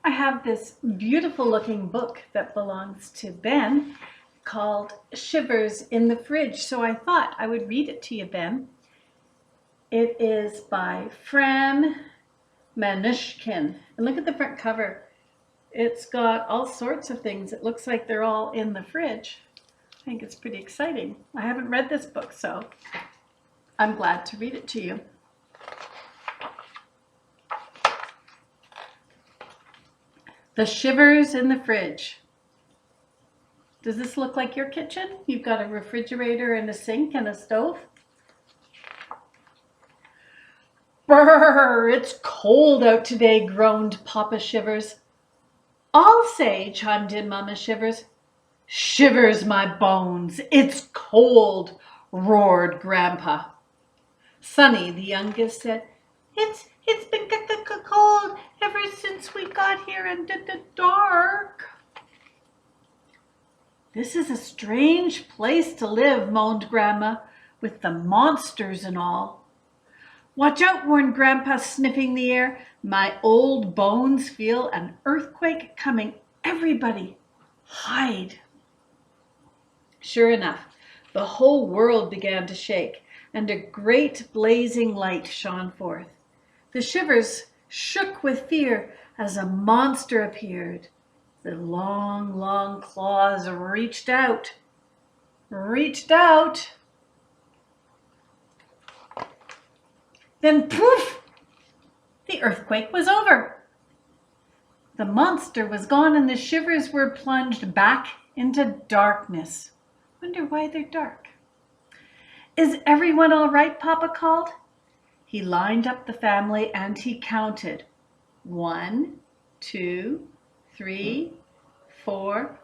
I have this beautiful looking book that belongs to Ben called Shivers in the Fridge. So I thought I would read it to you, Ben. It is by Fran Manushkin. And look at the front cover. It's got all sorts of things. It looks like they're all in the fridge. I think it's pretty exciting. I haven't read this book, so I'm glad to read it to you. The Shivers in the Fridge. Does this look like your kitchen? You've got a refrigerator and a sink and a stove? Brrr, it's cold out today, groaned Papa Shivers. I'll say, chimed in Mama Shivers. Shivers my bones, it's cold, roared Grandpa. Sonny, the youngest, said, It's been cold ever since we got here in the dark. This is a strange place to live, moaned Grandma, with the monsters and all. Watch out, warned Grandpa, sniffing the air. My old bones feel an earthquake coming. Everybody, hide. Sure enough, the whole world began to shake, and a great blazing light shone forth. The Shivers shook with fear as a monster appeared. The long, long claws reached out. Then poof! The earthquake was over. The monster was gone and the Shivers were plunged back into darkness. Wonder why they're dark. Is everyone all right? Papa called. He lined up the family and he counted. 1, 2, 3, 4,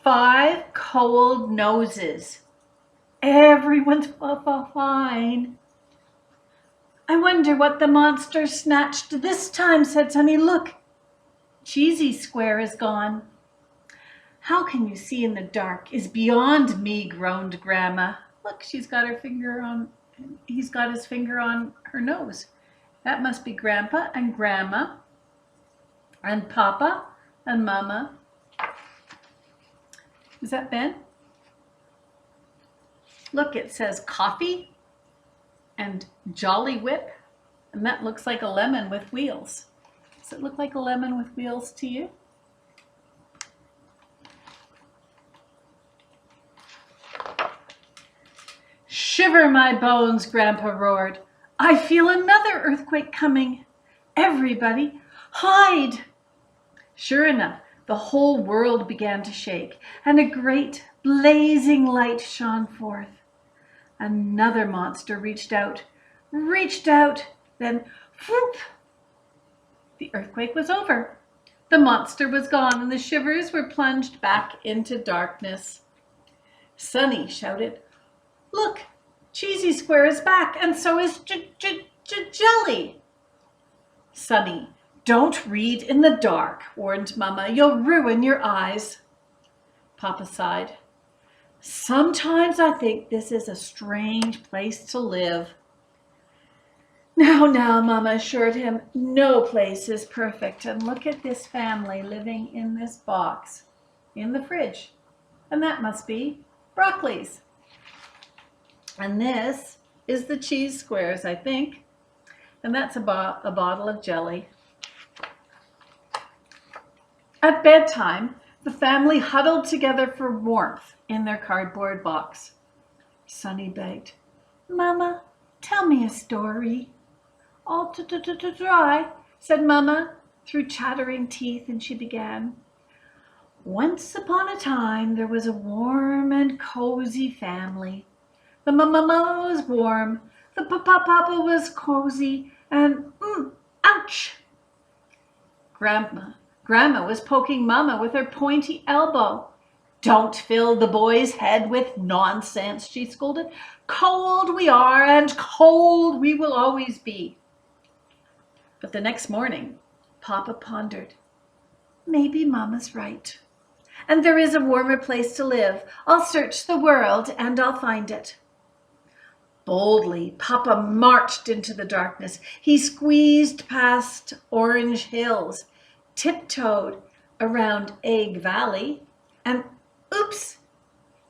5 cold noses. Everyone's fine. I wonder what the monster snatched this time, said Sonny. Look, Cheesy Square is gone. How can you see in the dark is beyond me, groaned Grandma. Look, he's got his finger on her nose. That must be Grandpa and Grandma and Papa and Mama. Is that Ben? Look, it says coffee and Jolly Whip, and that looks like a lemon with wheels. Does it look like a lemon with wheels to you? Shiver my bones, Grandpa roared. I feel another earthquake coming. Everybody, hide! Sure enough, the whole world began to shake, and a great blazing light shone forth. Another monster reached out, then whoop! The earthquake was over. The monster was gone, and the Shivers were plunged back into darkness. Sonny shouted, Look, Cheesy Square is back, and so is Jelly. Sonny, don't read in the dark, warned Mama. You'll ruin your eyes. Papa sighed. Sometimes I think this is a strange place to live. Now, Mama assured him, no place is perfect. And look at this family living in this box in the fridge. And that must be Broccoli's. And this is the cheese squares, I think. And that's a bottle of jelly. At bedtime, the family huddled together for warmth in their cardboard box. Sonny begged, Mama, tell me a story. All dry, said Mama through chattering teeth, and she began. Once upon a time, there was a warm and cozy family. The mama was warm, the papa was cozy, and ouch! Grandma was poking Mama with her pointy elbow. Don't fill the boy's head with nonsense, she scolded. Cold we are, and cold we will always be. But the next morning, Papa pondered. Maybe Mama's right. And there is a warmer place to live. I'll search the world and I'll find it. Boldly, Papa marched into the darkness. He squeezed past orange hills, tiptoed around Egg Valley, and oops,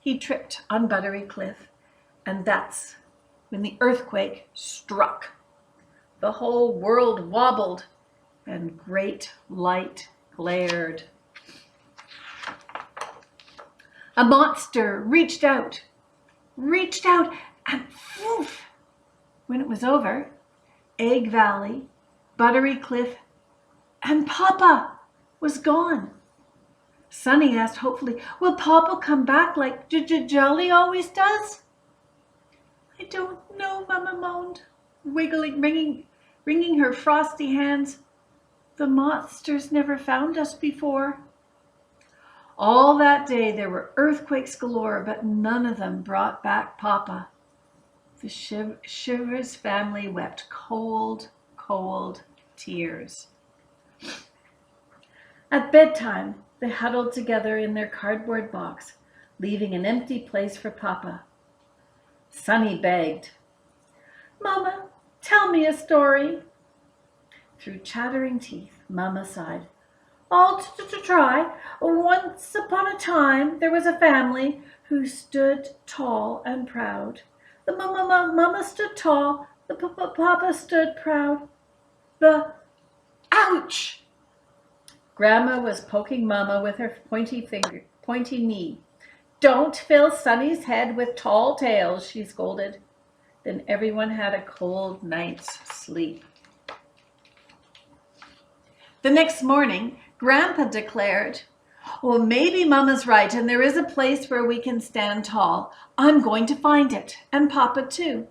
he tripped on Buttery Cliff. And that's when the earthquake struck. The whole world wobbled and great light glared. A monster reached out, and woof, when it was over, Egg Valley, Buttery Cliff, and Papa was gone. Sunny asked hopefully, will Papa come back like Jolly always does? I don't know, Mama moaned, wringing her frosty hands. The monsters never found us before. All that day there were earthquakes galore, but none of them brought back Papa. The Shivers family wept cold, cold tears. At bedtime, they huddled together in their cardboard box, leaving an empty place for Papa. Sunny begged, Mama, tell me a story. Through chattering teeth, Mama sighed. All to try. Once upon a time, there was a family who stood tall and proud. The Mama stood tall, the Papa stood proud. Ouch! Grandma was poking Mama with her pointy knee. Don't fill Sunny's head with tall tales, she scolded. Then everyone had a cold night's sleep. The next morning, Grandpa declared, well, maybe Mama's right, and there is a place where we can stand tall. I'm going to find it, and Papa too.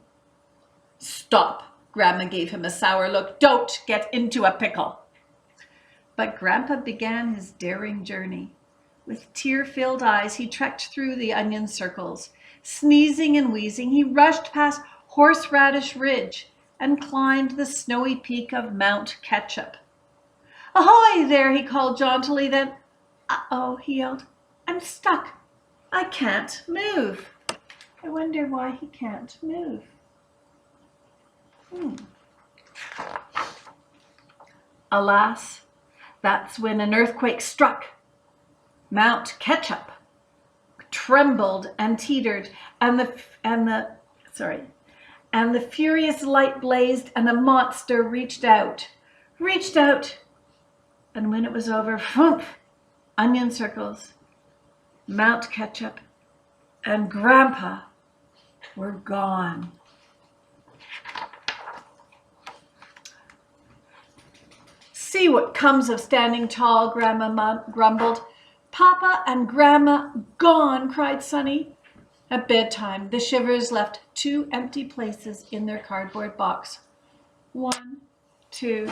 Stop, Grandma gave him a sour look. Don't get into a pickle. But Grandpa began his daring journey. With tear-filled eyes, he trekked through the onion circles. Sneezing and wheezing, he rushed past Horseradish Ridge and climbed the snowy peak of Mount Ketchup. Ahoy there, he called jauntily, then, uh-oh, he yelled, I'm stuck. I can't move. I wonder why he can't move. Alas, that's when an earthquake struck. Mount Ketchup trembled and teetered, and the furious light blazed, and a monster reached out, and when it was over, phoomp, onion circles, Mount Ketchup, and Grandpa were gone. See what comes of standing tall, Grandma grumbled. Papa and Grandma gone, cried Sunny. At bedtime, the Shivers left 2 empty places in their cardboard box. 1, 2,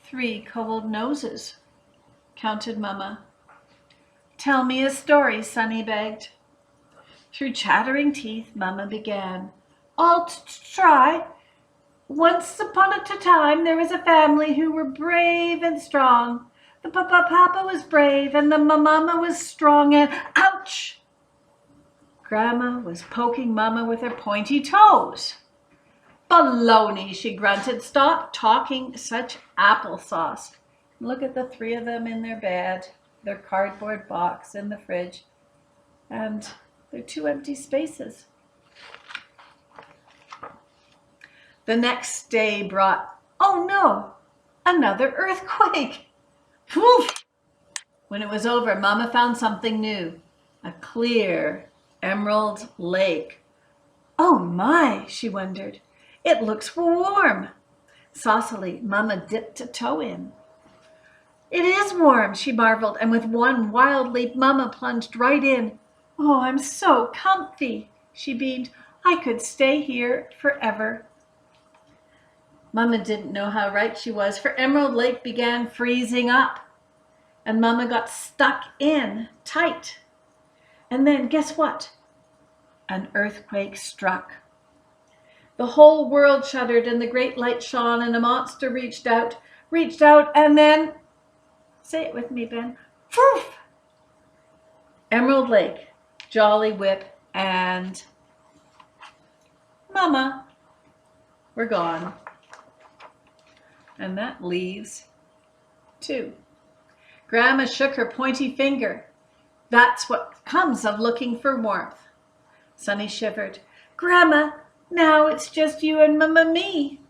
3 cold noses, counted Mama. Tell me a story, Sunny begged. Through chattering teeth, Mama began. I'll try. Once upon a time, there was a family who were brave and strong. The Papa was brave, and the Mama was strong, and ouch! Grandma was poking Mama with her pointy toes. Baloney, she grunted. Stop talking such applesauce. Look at the 3 of them in their bed, their cardboard box in the fridge, and their 2 empty spaces. The next day brought, oh no, another earthquake. Woof! When it was over, Mama found something new, a clear emerald lake. Oh my, she wondered, it looks warm. Saucily, Mama dipped a toe in. It is warm, she marveled, and with one wild leap, Mama plunged right in. Oh, I'm so comfy, she beamed. I could stay here forever. Mama didn't know how right she was, for Emerald Lake began freezing up, and Mama got stuck in tight. And then, guess what? An earthquake struck. The whole world shuddered, and the great light shone, and a monster reached out, and then, say it with me, Ben, poof! Emerald Lake, Jolly Whip, and Mama were gone. And that leaves 2. Grandma shook her pointy finger. That's what comes of looking for warmth. Sonny shivered. Grandma, now it's just you and Mama me.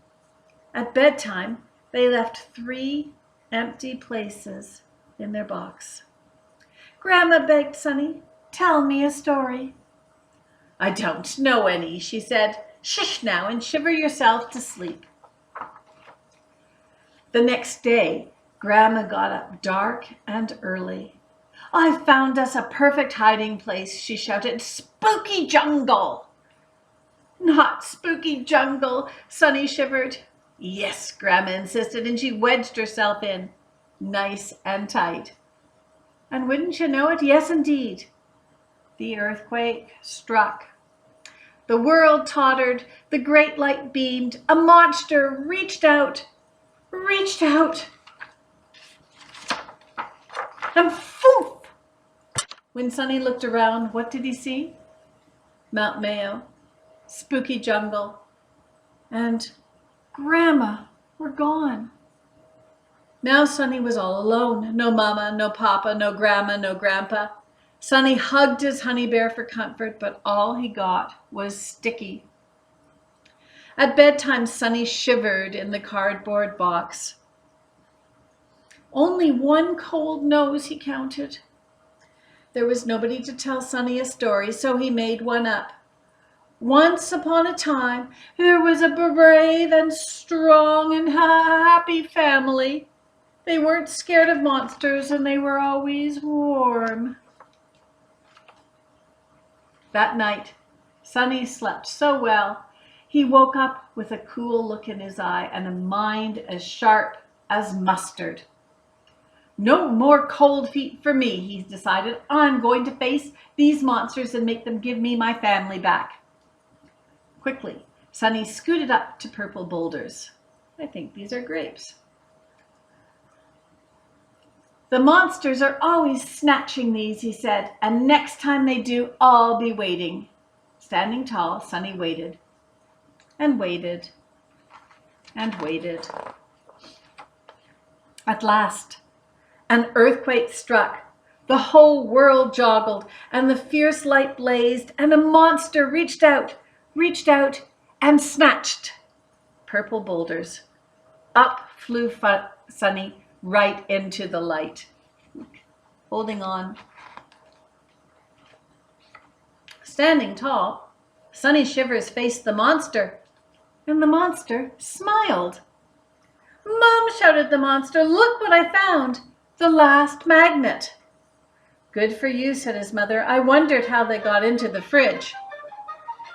At bedtime, they left 3 empty places in their box. Grandma begged Sonny, tell me a story. I don't know any, she said. Shush now and shiver yourself to sleep. The next day, Grandma got up dark and early. I've found us a perfect hiding place, she shouted. Spooky jungle! Not spooky jungle, Sonny shivered. Yes, Grandma insisted, and she wedged herself in, nice and tight. And wouldn't you know it, yes indeed, the earthquake struck. The world tottered, the great light beamed, a monster reached out, and poof! When Sonny looked around, what did he see? Mount Mayo, spooky jungle, and Grandma were gone. Now Sonny was all alone. No Mama, no Papa, no Grandma, no Grandpa. Sonny hugged his honey bear for comfort, but all he got was sticky. At bedtime, Sonny shivered in the cardboard box. Only one cold nose, he counted. There was nobody to tell Sonny a story, so he made one up. Once upon a time, there was a brave and strong and happy family. They weren't scared of monsters, and they were always warm. That night, Sonny slept so well, he woke up with a cool look in his eye and a mind as sharp as mustard. No more cold feet for me, he decided. I'm going to face these monsters and make them give me my family back. Quickly, Sonny scooted up to purple boulders. I think these are grapes. The monsters are always snatching these, he said, and next time they do, I'll be waiting. Standing tall, Sonny waited and waited and waited. At last, an earthquake struck. The whole world joggled, and the fierce light blazed, and a monster reached out, and snatched purple boulders. Up flew Sonny right into the light. Holding on. Standing tall, Sonny Shivers faced the monster, and the monster smiled. Mom, shouted the monster, look what I found, the last magnet. Good for you, said his mother. I wondered how they got into the fridge.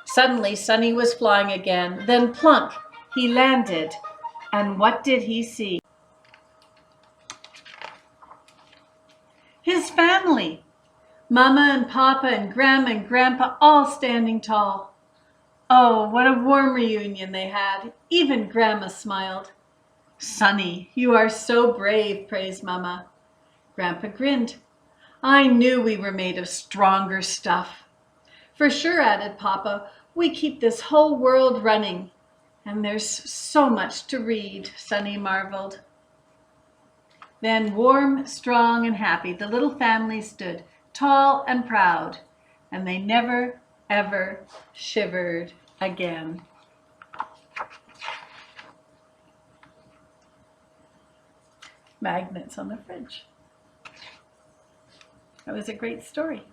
Suddenly, Sonny was flying again. Then plunk, he landed. And what did he see? His family. Mama and Papa and Grandma and Grandpa all standing tall. Oh, what a warm reunion they had. Even Grandma smiled. Sonny, you are so brave, praised Mama. Grandpa grinned. I knew we were made of stronger stuff. For sure, added Papa, we keep this whole world running. And there's so much to read, Sonny marveled. Then, warm, strong, and happy, the little family stood, tall and proud, and they never, ever shivered again. Magnets on the fridge. That was a great story.